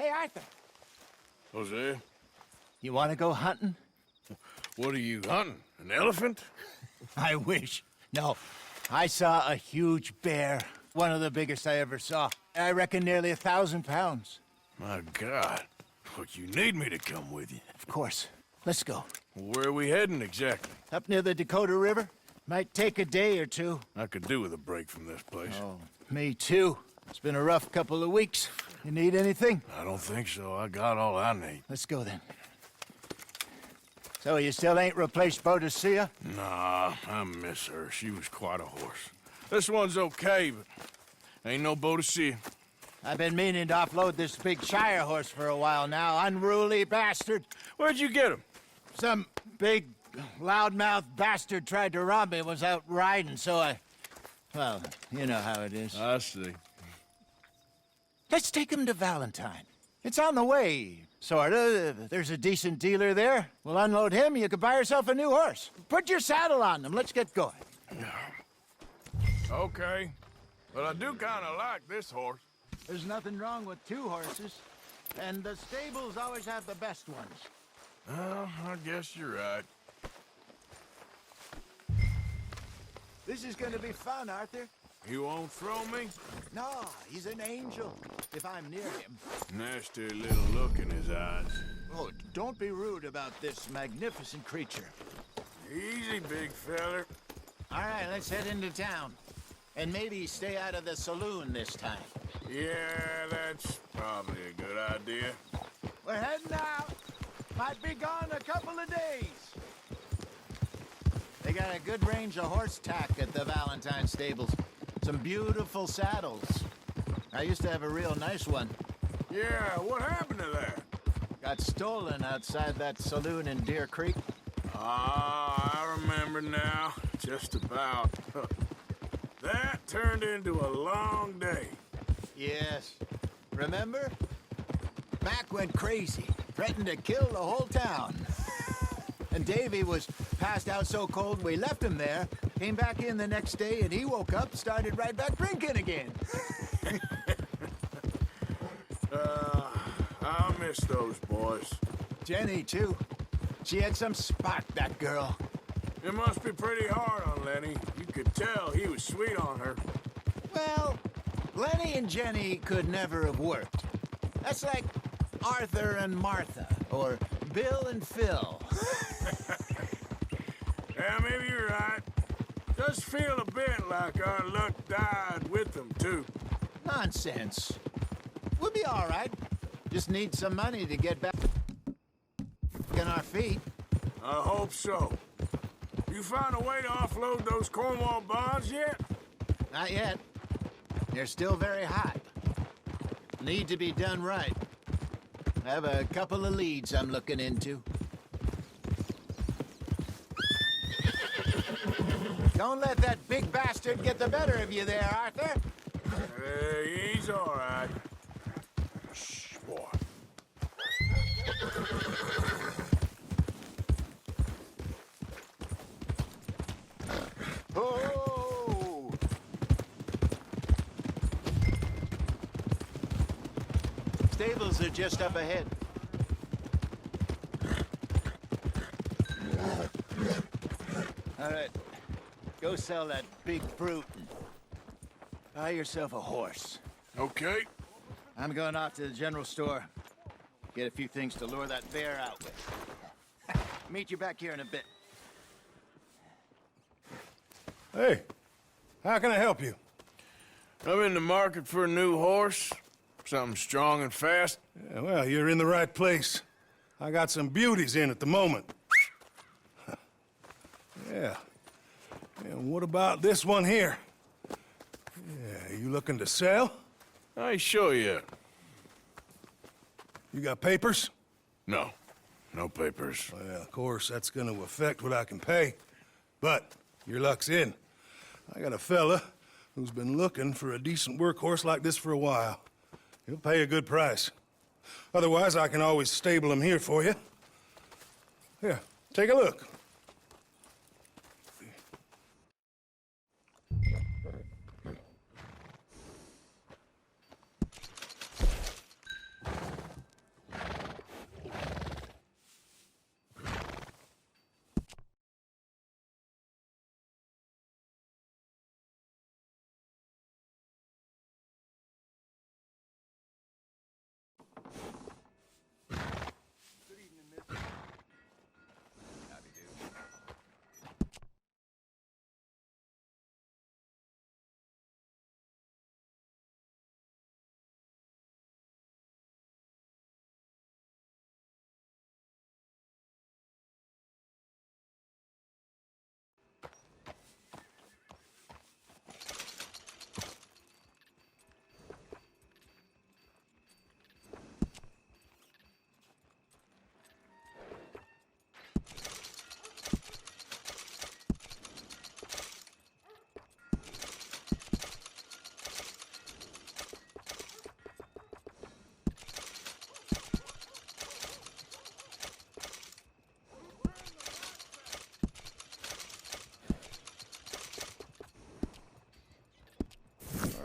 Hey, Arthur, Jose, you want to go hunting? what are you hunting? An elephant? I wish. No, I saw a huge bear. One of the biggest I ever saw. I reckon nearly 1,000 pounds. My God. Look, you need me to come with you. Of course. Let's go. Where are we heading exactly? Up near the Dakota River. Might take a day or two. I could do with a break from this place. Oh, me too. It's been a rough couple of weeks. You need anything? I don't think so. I got all I need. Let's go then. So you still ain't replaced Modo Historia? Nah, I miss her. She was quite a horse. This one's okay, but ain't no Modo Historia. I've been meaning to offload this big Shire horse for a while now. Unruly bastard. Where'd you get him? Some big, loudmouth bastard tried to rob me, was out riding, so I... Well, you know how it is. I see. Let's take him to Valentine. It's on the way, sorta. There's a decent dealer there. We'll unload him, you can buy yourself a new horse. Put your saddle on him, let's get going. Okay. But I do kind of like this horse. There's nothing wrong with two horses, and the stables always have the best ones. Well, I guess you're right. This is gonna be fun, Arthur. You won't throw me? No, he's an angel, if I'm near him. Nasty little look in his eyes. Oh, don't be rude about this magnificent creature. Easy, big feller. All right, let's head into town. And maybe stay out of the saloon this time. Yeah, that's probably a good idea. We're heading out. Might be gone a couple of days. They got a good range of horse tack at the Valentine stables. Some beautiful saddles. I used to have a real nice one. Yeah, what happened to that? Got stolen outside that saloon in Deer Creek. Ah, I remember now. Just about. That turned into a long day. Yes. Remember? Mac went crazy. Threatened to kill the whole town. And Davy was passed out so cold we left him there. Came back in the next day and he woke up, started right back drinking again. I miss those boys. Jenny, too. She had some spot, that girl. It must be pretty hard on Lenny. You could tell he was sweet on her. Well, Lenny and Jenny could never have worked. That's like Arthur and Martha, or Bill and Phil. Yeah, maybe you're right. Does feel a bit like our luck died with them, too. Nonsense. We'll be all right. Just need some money to get back on our feet. I hope so. You found a way to offload those Cornwall bonds yet? Not yet. They're still very hot. Need to be done right. I have a couple of leads I'm looking into. Don't let that big bastard get the better of you there, Arthur. He's all right. Shh, boy. Oh! Stables are just up ahead. All right. Go sell that big fruit and buy yourself a horse. Okay. I'm going off to the general store. Get a few things to lure that bear out with. Meet you back here in a bit. Hey, how can I help you? I'm in the market for a new horse. Something strong and fast. Yeah, well, you're in the right place. I got some beauties in at the moment. Yeah. And what about this one here? Yeah, you looking to sell? I ain't sure yet. You got papers? No. No papers. Well, of course, that's gonna affect what I can pay. But your luck's in. I got a fella who's been looking for a decent workhorse like this for a while. He'll pay a good price. Otherwise, I can always stable him here for you. Here, take a look.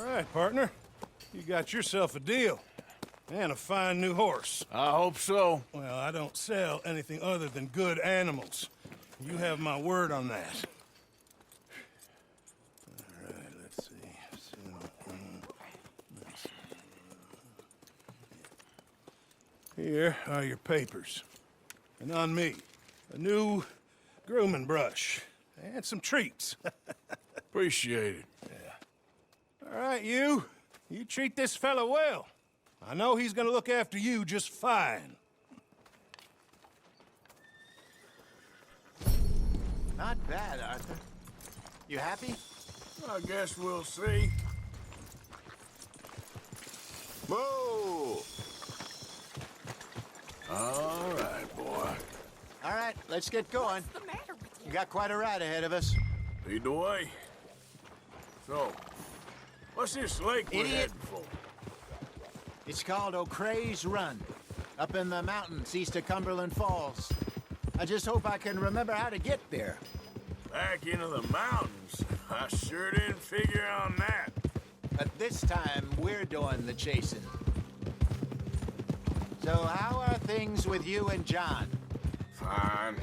All right, partner. You got yourself a deal. And a fine new horse. I hope so. Well, I don't sell anything other than good animals. You have my word on that. All right, let's see. Here are your papers. And on me, a new grooming brush. And some treats. Appreciate it. All right, you. You treat this fella well. I know he's gonna look after you just fine. Not bad, Arthur. You happy? I guess we'll see. Whoa! All right, boy. All right, let's get going. What's the matter with you? We got quite a ride ahead of us. Lead the way. So, what's this lake we're Idiot. heading for? It's called O'Creagh's Run, up in the mountains east of Cumberland Falls. I just hope I can remember how to get there. Back into the mountains? I sure didn't figure on that. But this time, we're doing the chasing. So how are things with you and John? Fine.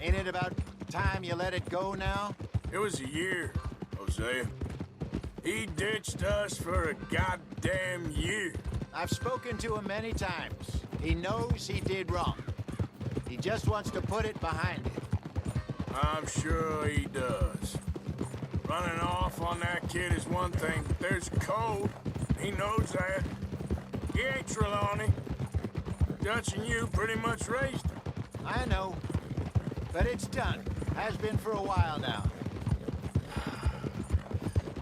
Ain't it about time you let it go now? It was a year, Hosea. He ditched us for a goddamn year. I've spoken to him many times. He knows he did wrong. He just wants to put it behind him. I'm sure he does. Running off on that kid is one thing, but there's code. He knows that. He ain't Trelawney. Dutch and you pretty much raised him. I know. But it's done. Has been for a while now.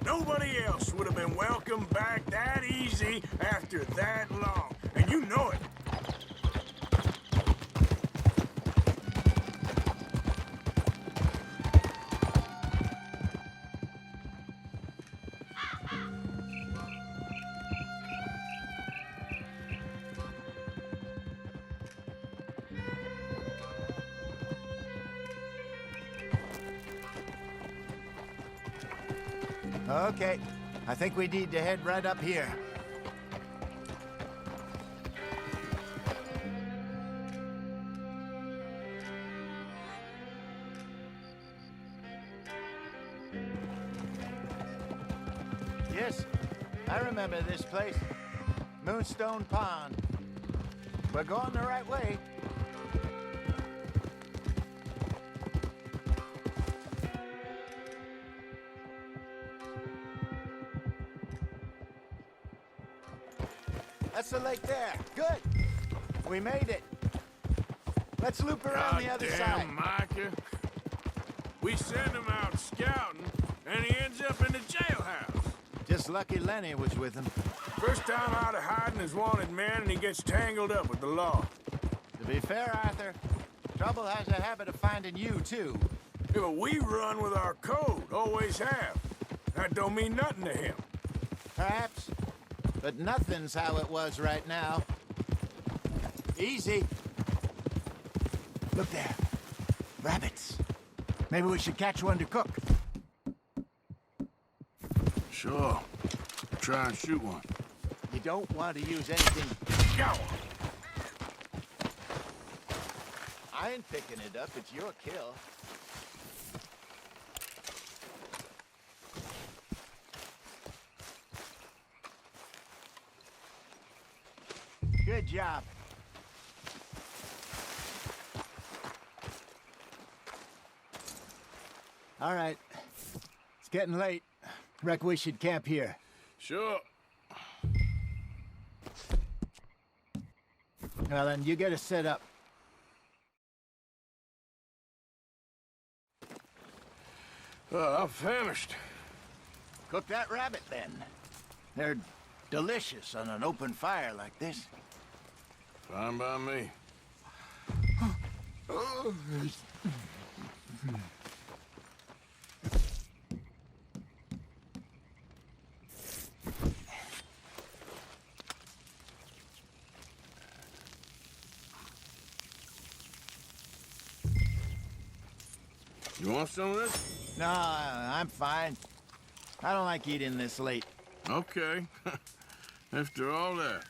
Nobody else would have been welcomed back that easy after that long. And you know it. Okay. I think we need to head right up here. Yes, I remember this place. Moonstone Pond. We're going the right way. That's the lake there. Good. We made it. Let's loop around the other side. Goddamn, Micah. We send him out scouting, and he ends up in the jailhouse. Just lucky Lenny was with him. First time out of hiding as wanted man, and he gets tangled up with the law. To be fair, Arthur, trouble has a habit of finding you, too. Yeah, but we run with our code, always have. That don't mean nothing to him. Perhaps, but nothing's how it was right now. Easy. Look there. Rabbits. Maybe we should catch one to cook. Sure. Try and shoot one. You don't want to use anything. Go! I ain't picking it up. It's your kill. Good job. All right. It's getting late. Reckon we should camp here. Sure. Well, then, you get us set up. I'm famished. Cook that rabbit, then. They're delicious on an open fire like this. Fine by me. You want some of this? No, I'm fine. I don't like eating this late. Okay. After all that.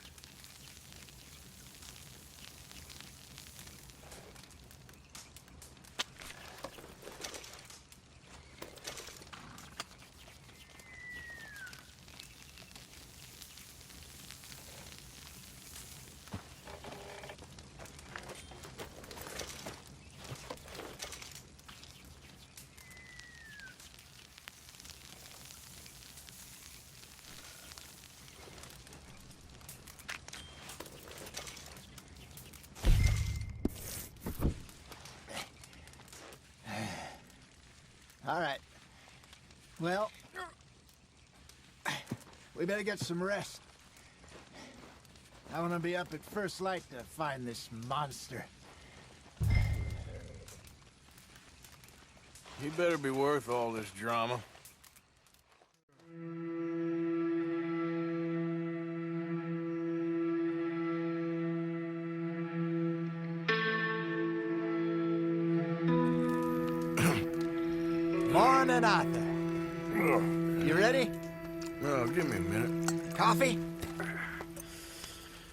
All right. Well, we better get some rest. I want to be up at first light to find this monster. He better be worth all this drama. Morning, Arthur. You ready? Oh, give me a minute. Coffee?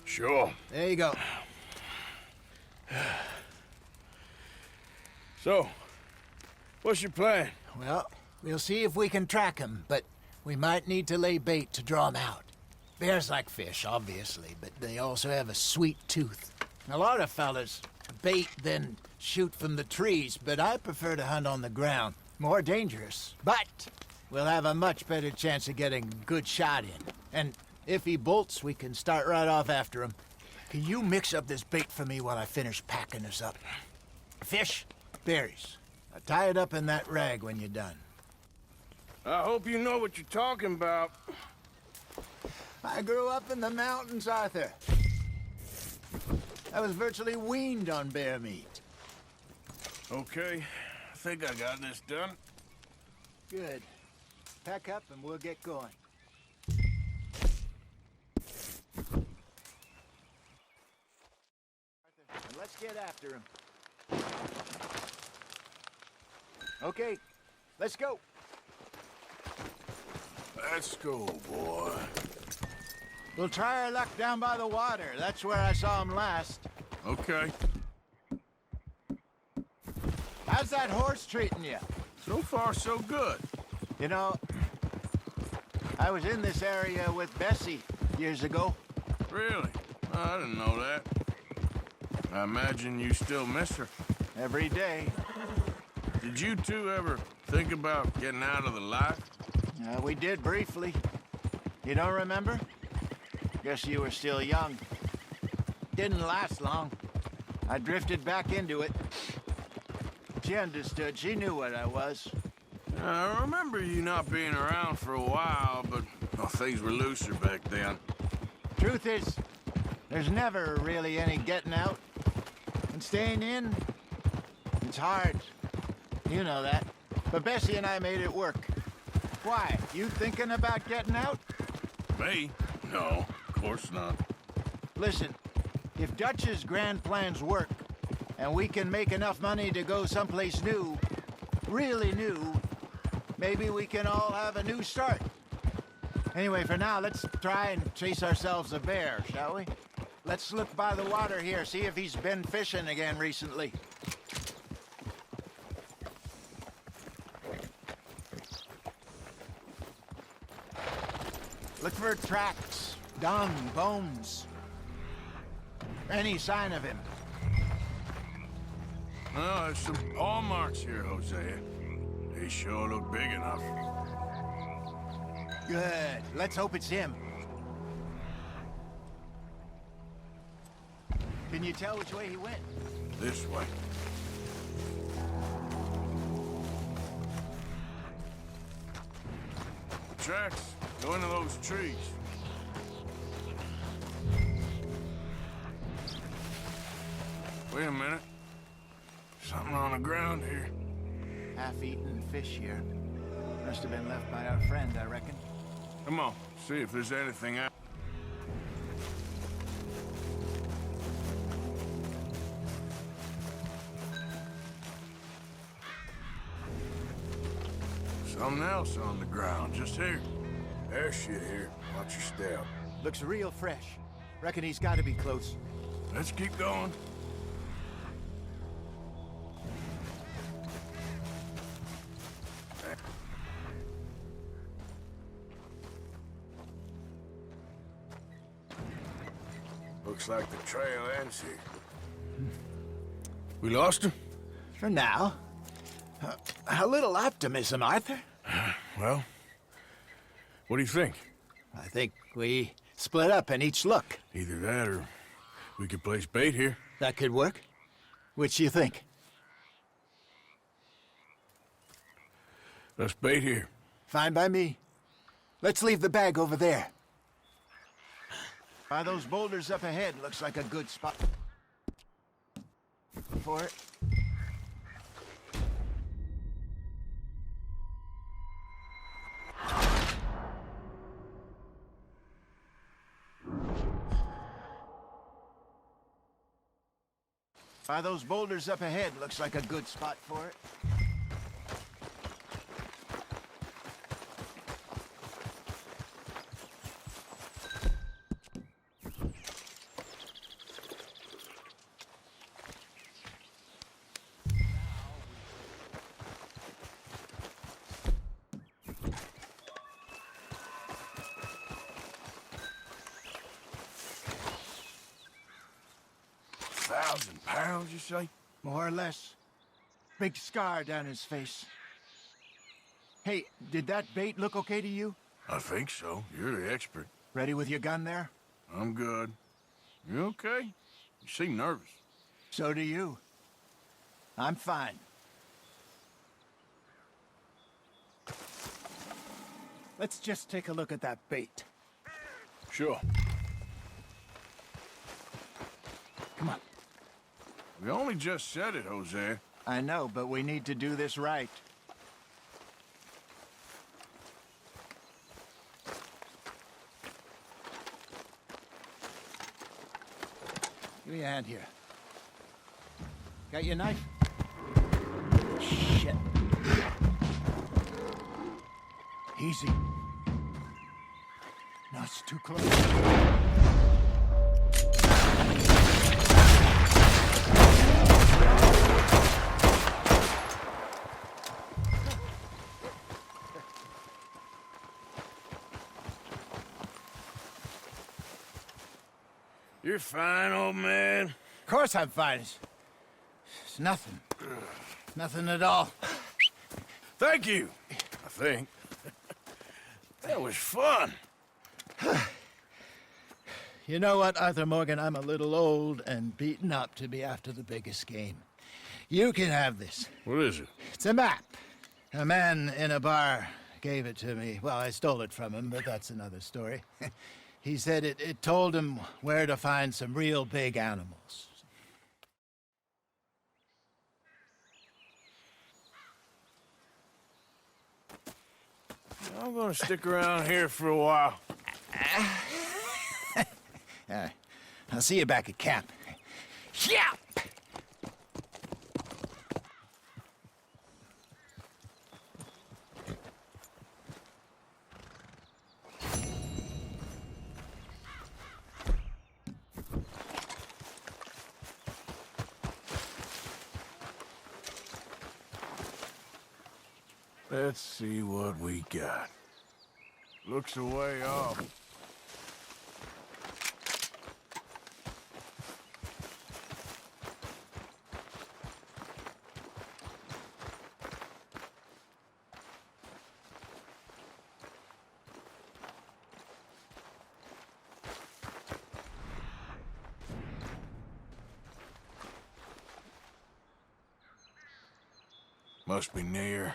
Sure. There you go. So, what's your plan? Well, we'll see if we can track him, but we might need to lay bait to draw him out. Bears like fish, obviously, but they also have a sweet tooth. A lot of fellas bait, then shoot from the trees, but I prefer to hunt on the ground. More dangerous, but we'll have a much better chance of getting a good shot in. And if he bolts, we can start right off after him. Can you mix up this bait for me while I finish packing this up? Fish, berries. I'll tie it up in that rag when you're done. I hope you know what you're talking about. I grew up in the mountains, Arthur. I was virtually weaned on bear meat. Okay, I think I got this done. Good. Pack up and we'll get going. And let's get after him. Okay, let's go. Let's go, boy. We'll try our luck down by the water. That's where I saw him last. Okay. How's that horse treating you? So far, so good. You know, I was in this area with Bessie years ago. Really? I didn't know that. I imagine you still miss her. Every day. Did you two ever think about getting out of the life? We did briefly. You don't remember? Guess you were still young. Didn't last long. I drifted back into it. She understood. She knew what I was. I remember you not being around for a while, but things were looser back then. Truth is, there's never really any getting out. And staying in, it's hard. You know that. But Bessie and I made it work. Why? You thinking about getting out? Me? No, of course not. Listen, if Dutch's grand plans work, and we can make enough money to go someplace new, really new, maybe we can all have a new start. Anyway, for now, let's try and chase ourselves a bear, shall we? Let's look by the water here, see if he's been fishing again recently. Look for tracks, dung, bones. Any sign of him. Well, there's some paw marks here, Hosea. They sure look big enough. Good. Let's hope it's him. Can you tell which way he went? This way. The tracks go into those trees. Wait a minute. Something on the ground here. Half-eaten fish here. Must have been left by our friend, I reckon. Come on, see if there's anything out. Something else on the ground, just here. There's shit here. Watch your step. Looks real fresh. Reckon he's got to be close. Let's keep going. Looks like the trail ends here. We lost him? For now. A little optimism, Arthur. Well, what do you think? I think we split up and each look. Either that or we could place bait here. That could work. Which do you think? Let's bait here. Fine by me. Let's leave the bag over there. By those boulders up ahead, looks like a good spot for it. By those boulders up ahead, looks like a good spot for it. £1,000, you say? More or less. Big scar down his face. Hey, did that bait look okay to you? I think so. You're the expert. Ready with your gun there? I'm good. You okay? You seem nervous. So do you. I'm fine. Let's just take a look at that bait. Sure. Come on. We only just said it, Jose. I know, but we need to do this right. Give me a hand here. Got your knife? Shit. Easy. No, it's too close. You're fine, old man. Of course I'm fine. It's nothing. Nothing at all. Thank you, I think. That was fun. You know what, Arthur Morgan? I'm a little old and beaten up to be after the biggest game. You can have this. What is it? It's a map. A man in a bar gave it to me. Well, I stole it from him, but that's another story. He said it told him where to find some real big animals. I'm gonna stick around here for a while. All right. I'll see you back at camp. Yeah! Let's see what we got. Looks a way off. Must be near.